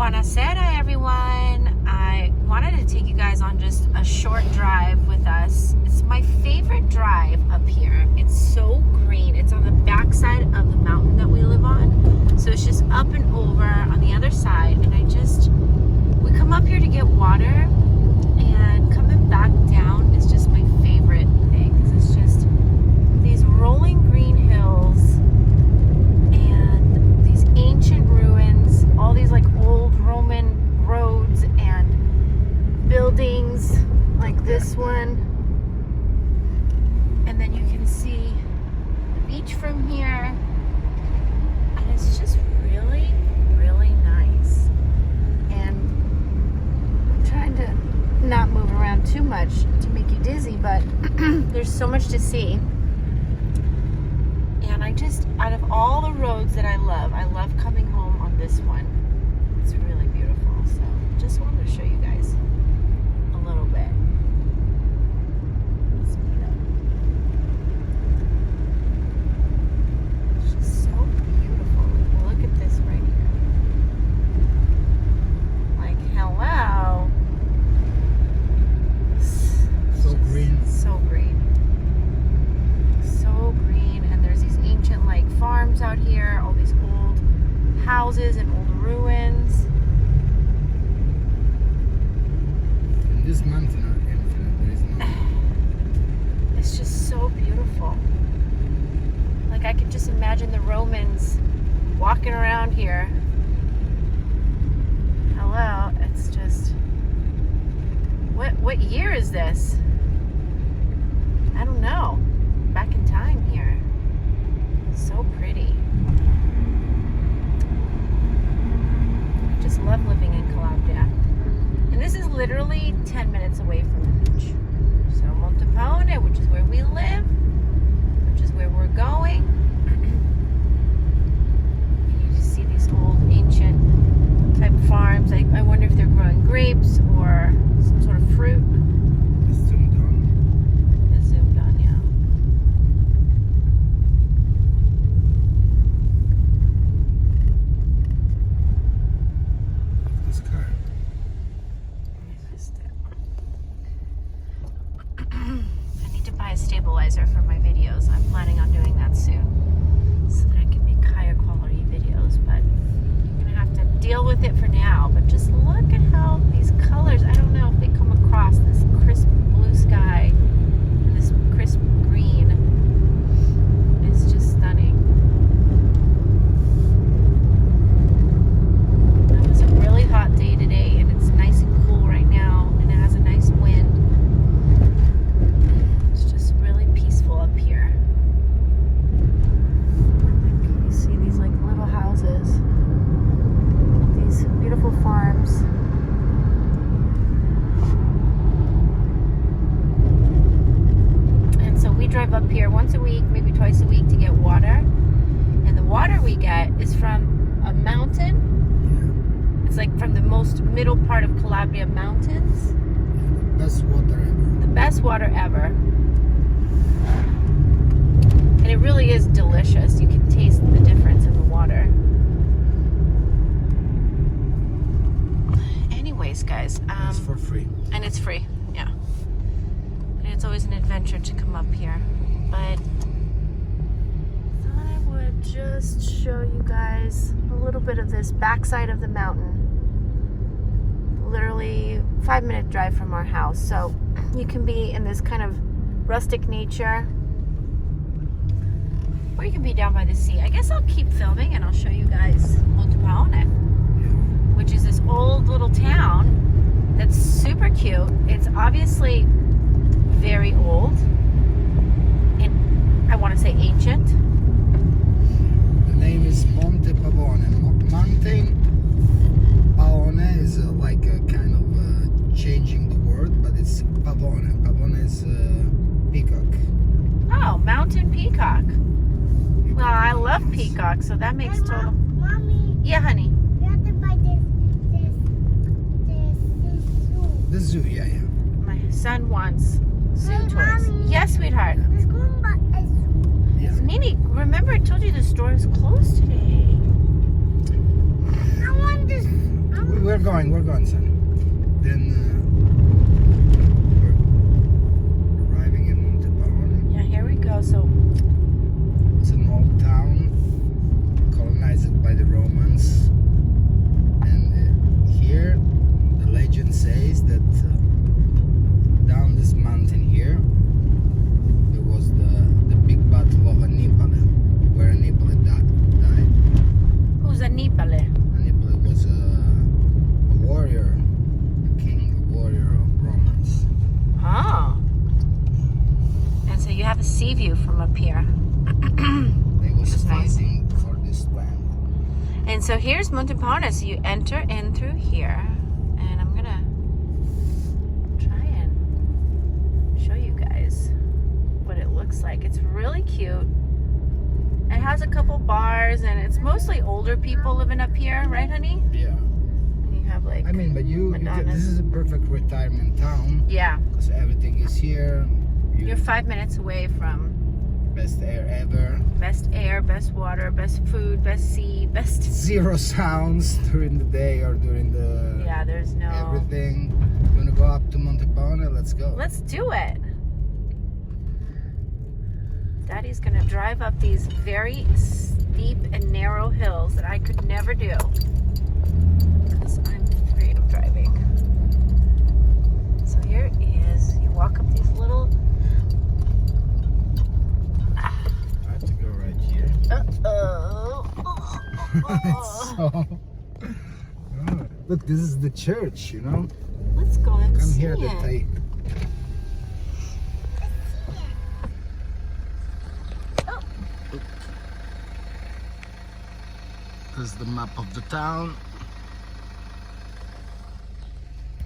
Buonasera, everyone. I wanted to take you guys on just a short drive with us. It's my favorite drive up here. It's so green. It's on the backside of the mountain that we live on. So it's just up and over on the other side. And we come up here to get water, and coming back down is just my favorite thing. It's just these rolling green hills and these ancient ruins, all these like old Roman roads and buildings like this one. And then you can see the beach from here. And it's just really, really nice. And I'm trying to not move around too much to make you dizzy, but there's so much to see. And out of all the roads that I love coming home on this one. It's really beautiful. So just wanted to show you guys a little bit. Speed up. It's just so beautiful. Look at this right here. Like, hello. So green. So green. So green. And there's these ancient like farms out here, all these old houses and old ruins. And this mountain are infinite. There is no. It's just so beautiful. Like, I could just imagine the Romans walking around here. Hello, it's just, what year is this? I don't know. Back in time here. So pretty. I just love living in Calabria. And this is literally 10 minutes away from the beach. So Montepaone, which is where we live, which is where we're going. And you just see these old ancient type farms. I wonder if they're growing grapes or some sort of fruit. It's zoomed on. It's zoomed on, yeah. This car. I missed it. I need to buy a stabilizer for my videos. I'm planning on doing that soon so that I can make higher quality videos, but you're gonna have to deal with it for now. But just look at how these colors, I don't know if they come across, this crisp blue sky and this crisp green. It's just stunning. It was a really hot day today, and it's nice and cool right now, and it has a nice wind. It's just really peaceful up here. You see these like little houses, these beautiful farms. And so we drive up here once a week, maybe twice a week, to get water. And the water we get is from a mountain. It's like from the most middle part of Calabria mountains. The best water ever. The best water ever. And it really is delicious. You can taste the difference in the water. Anyways, guys. It's for free. And it's free, yeah. And it's always an adventure to come up here. But thought I would just show you guys a little bit of this backside of the mountain. Literally 5-minute drive from our house. So you can be in this kind of rustic nature, or you can be down by the sea. I guess I'll keep filming and I'll show you guys Montepaone, which is this old little town that's super cute. It's obviously very old, and I want to say ancient. The name is Montepaone. Mountain Paone is like a kind of changing the word, but it's Pavone. Pavone is peacock. Oh, mountain peacock. Well, I love peacocks, so that makes total. Mommy, Yeah, honey. we have to buy this zoo. The zoo, yeah. My son wants zoo Hey, toys. Mommy. Yes, sweetheart. Let's go and buy a zoo. Yeah. Nini, remember I told you the store is closed today. I want this. we're going, son. Then we're arriving in Montepaone. Yeah, here we go. So It's an old town colonized by the Romans. And here, the legend says that down this mountain here, there was the big battle of Hannibal, where Hannibal died. who's Annibale? Hannibal was a warrior, a king, a warrior of Romans. Oh. And so you have a sea view from up here. They was Which is nice. fighting for this land. And so here's Montepaone. So you enter in through here. And I'm going to try and show you guys what it looks like. It's really cute. It has a couple bars, and it's mostly older people living up here, right, honey? Yeah. And you have like, I mean, but you can, Madonnas. this is a perfect retirement town yeah, because everything is here. you're 5 minutes away from Best air ever. best air, best water, best food, best sea, best. Zero sounds during the day or during the Yeah, there's no. everything. You wanna go up to Montepaone? Let's go. Let's do it. Daddy's gonna drive up these very steep and narrow hills that I could never do because I'm afraid of driving. So here is, you walk up these little. I have to go right here. So, look, this is the church, you know? Let's go and Come see here, it. the tape. Oh. This is the map of the town.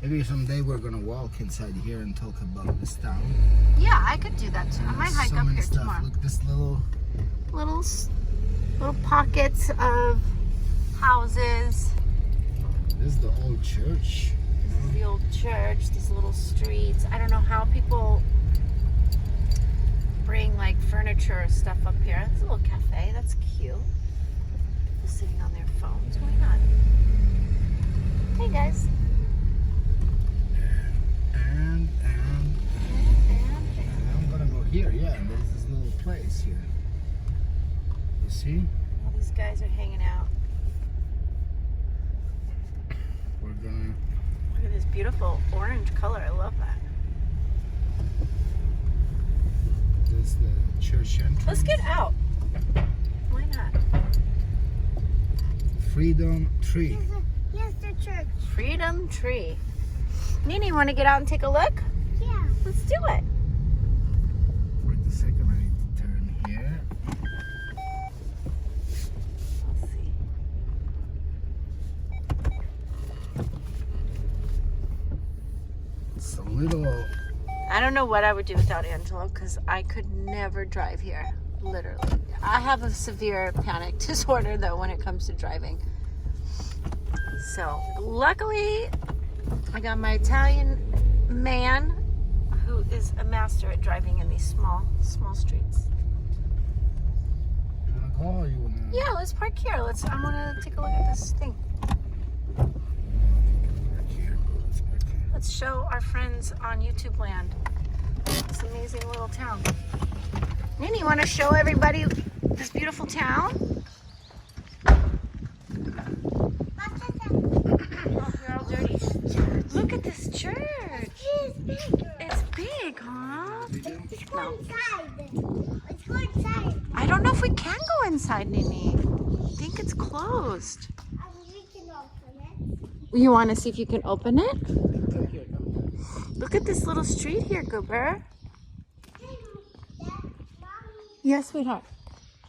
Maybe someday we're gonna walk inside here and talk about this town. Yeah, I could do that too. I might hike So up many here stuff. tomorrow. Look, this little Little pockets of houses. this is the old church. This is the old church, these little streets. I don't know how people bring like furniture or stuff up here. It's a little cafe, that's cute. People sitting on their phones, why not? Hey guys. And I'm gonna go here, yeah, and there's this little place here. You see? All these guys are hanging out. We're gonna Look at this beautiful orange color, I love that. there's the church entrance. Let's get out. Why not? Freedom Tree. Here's the church. Freedom Tree. Nini, want to get out and take a look? Yeah. Let's do it. Wait a second, I need to turn here. Let's see. It's a little I don't know what I would do without Angelo because I could never drive here. Literally. I have a severe panic disorder though when it comes to driving. So luckily I got my Italian man who is a master at driving in these small streets. you wanna go or you wanna Yeah, let's park here. I want to take a look at this thing. park here? Let's park here. Let's show our friends on YouTube land this amazing little town. Nini, you want to show everybody this beautiful town? Oh, you're all dirty. Look at this church. It's big. It's big, huh? Let's go inside. Let's go inside. I don't know if we can go inside, Nini. I think it's closed. We can open it. You want to see if you can open it? Come here, come here. Look at this little street here, Goober. Dad, Mommy, Yes, sweetheart.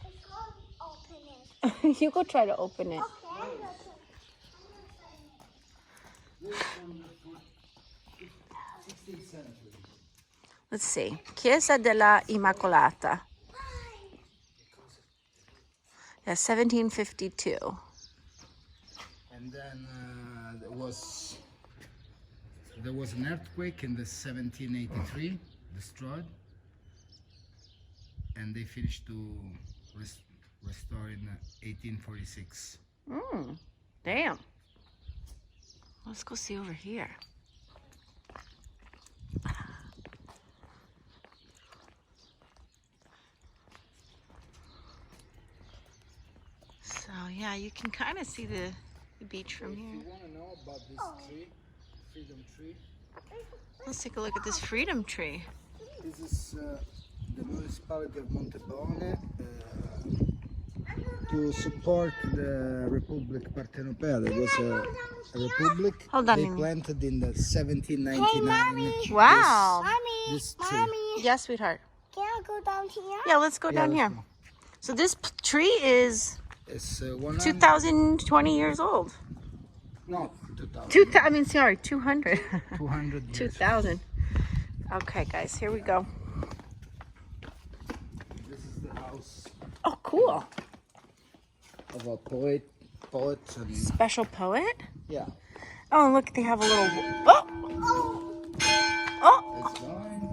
let's go open it. You go try to open it. Okay. Let's see. Chiesa della Immacolata. Yeah, 1752. And then there was an earthquake in the 1783, destroyed, and they finished to restore in 1846. Damn. Let's go see over here. So yeah, you can kind of see the beach from here. If you want to know about this tree, freedom tree, Let's take a look at this freedom tree. this is the municipality of Montepaone to support the Republic Partenopea. There was a republic. Hold on, they Mimi. planted in the 1799. Wow. This tree. Mommy, Yes, sweetheart. can I go down here? Yeah, let's go down let's here. go. So this tree is It's 100. 2,020 years old. No, 2000. 200. 200 years. 2,000. Okay, guys, here we go. This is the house Oh, cool. of a poet. And, Special poet. yeah. Oh, and look, they have a little. Oh, oh. It's going.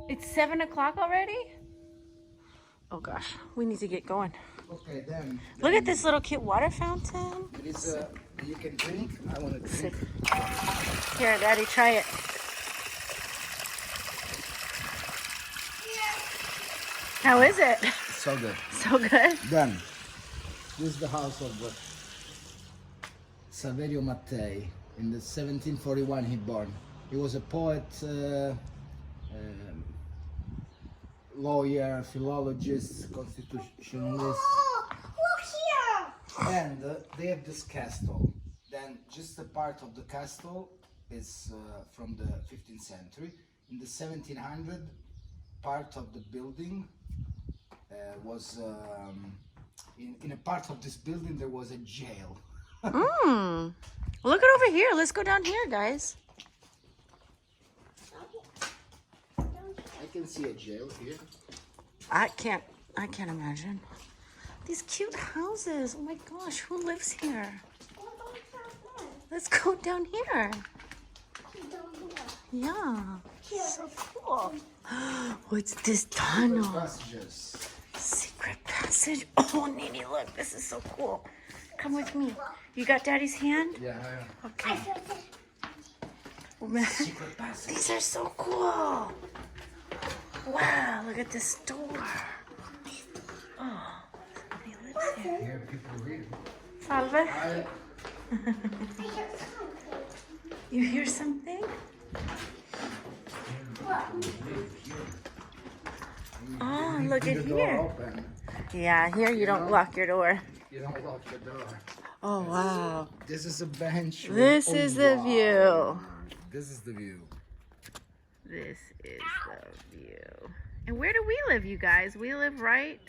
It's 7 o'clock already. Oh gosh, we need to get going. Okay, then. Look at this little cute water fountain. There is you can drink. I want to drink. Here, Daddy, try it. How is it? So good. So good. Then, this is the house of Saverio Mattei. In the 1741 he born. He was a poet, lawyer, philologist, constitutionalist. Oh, look here. And they have this castle. Then just a part of the castle is from the 15th century. In the 1700, part of the building was in a part of this building there was a jail. Look at over here. Let's go down here, guys. I can see a jail here. I can't imagine. These cute houses. Oh my gosh, who lives here? Let's go down here. Yeah, so cool. What's this tunnel? Passages. Secret passage. Oh, Nini, look, this is so cool. Come with me. You got Daddy's hand? Yeah. Okay. Oh, man. Secret passage. These are so cool. Wow, look at this door. Oh, somebody lives here. Here people read. Salve. You hear something? Oh, look at The door here. open. Yeah, here you don't lock your door. You don't lock the door. Oh, wow. This is a bench. This is the view. This is the view. This is the view. And where do we live, you guys? We live right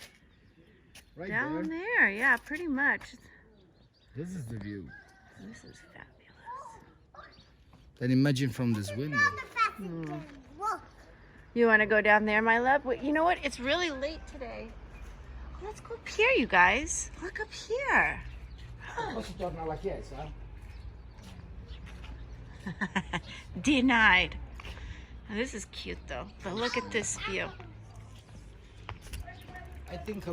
Right down there. there. Yeah, pretty much. This is the view. This is fabulous. Then imagine from this window. Look. You want to go down there, my love? Wait, you know what? It's really late today. Let's go up here, you guys. Look up here. Posso tornare alla chiesa? Denied. Now, this is cute, though. But look at this view. I think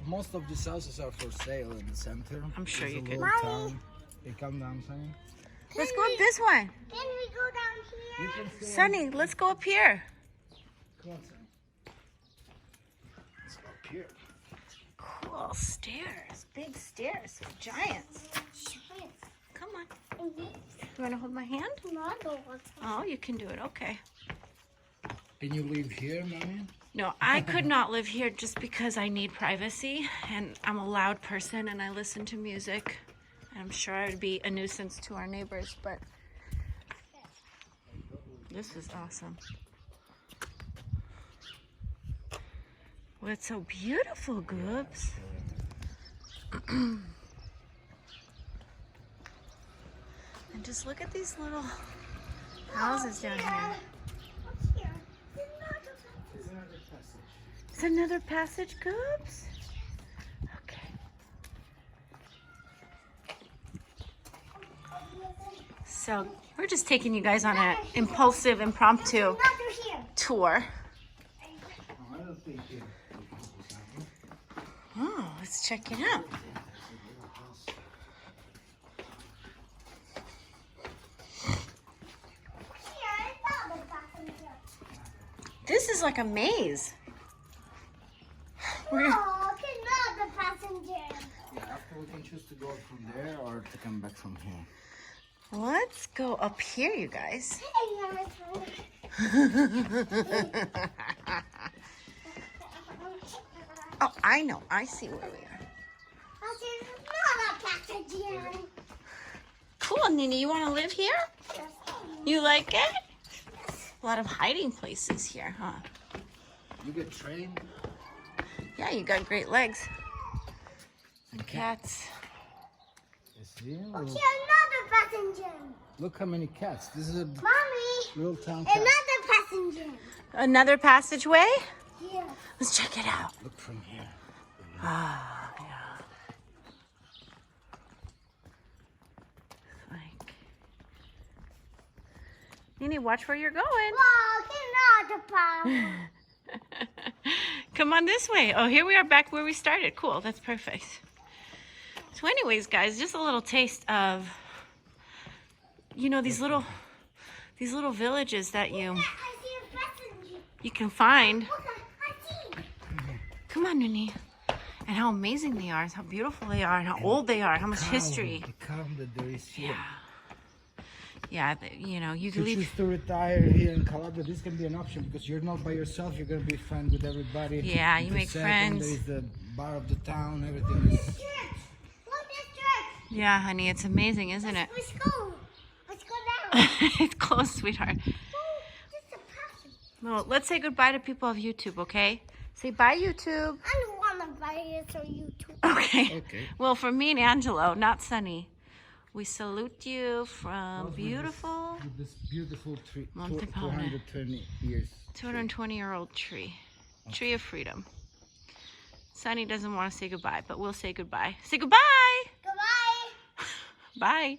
most of these houses are for sale in the center. I'm sure It's you a could. little town. Hey, come down, Sonny. Let's go up this one. Can we go down here? You can stay. Sonny, let's go up here. Come on, Sonny. Let's go up here. Cool stairs. Big stairs. Giants. Come on. You want to hold my hand? No, I don't want to. Oh, you can do it. Okay. Can you live here, Mommy? No, I could not live here just because I need privacy, and I'm a loud person and I listen to music. I'm sure I would be a nuisance to our neighbors, but this is awesome. Well, it's so beautiful, Goobs. And just look at these little houses down here. What's here? It's another passage. It's another passage, Goobs? Okay. So we're just taking you guys on an impulsive, impromptu Not through here. tour. Oh, let's check it out. This is like a maze. Oh, another passenger. Yeah, after we can choose to go from there or to come back from here. Let's go up here, you guys. Oh, I know. I see where we are. Another passenger. Cool, Nini. You want to live here? You like it? A lot of hiding places here, huh? You get trained. Yeah, you got great legs. And cats. See? Okay, another passenger. Look how many cats. This is a Mommy, little town cat. another passenger. Another passageway? Yeah. Let's check it out. Look from here. Ah, yeah. It's like... Nini, watch where you're going. Wow, another passenger. Come on this way. Oh, here we are back where we started. Cool, that's perfect. So anyways, guys, just a little taste of, you know, these little villages that I see a passenger. you can find. Look, I see. Come on, Nini. And how amazing they are, how beautiful they are, and how old they are, how much history. The calm that there is here. Yeah, you know, you If can you leave. choose to retire here in Calabria, this can be an option because you're not by yourself. You're gonna be friends with everybody. Yeah, you The make second, friends. There is the bar of the town. Everything is. Church. Look, this church. Yeah, honey, it's amazing, isn't it? Let's go. Let's go down. It's close, sweetheart. Oh, this is a passenger. Well, let's say goodbye to people of YouTube, okay? Say bye, YouTube. I don't want to buy it on YouTube. Okay. Okay. Well, for me and Angelo, not Sunny, we salute you from With beautiful this beautiful tree, Montepaone. 220 years. 220-year-old tree. Tree of freedom. Sunny doesn't want to say goodbye, but we'll say goodbye. Say goodbye! Goodbye. Bye.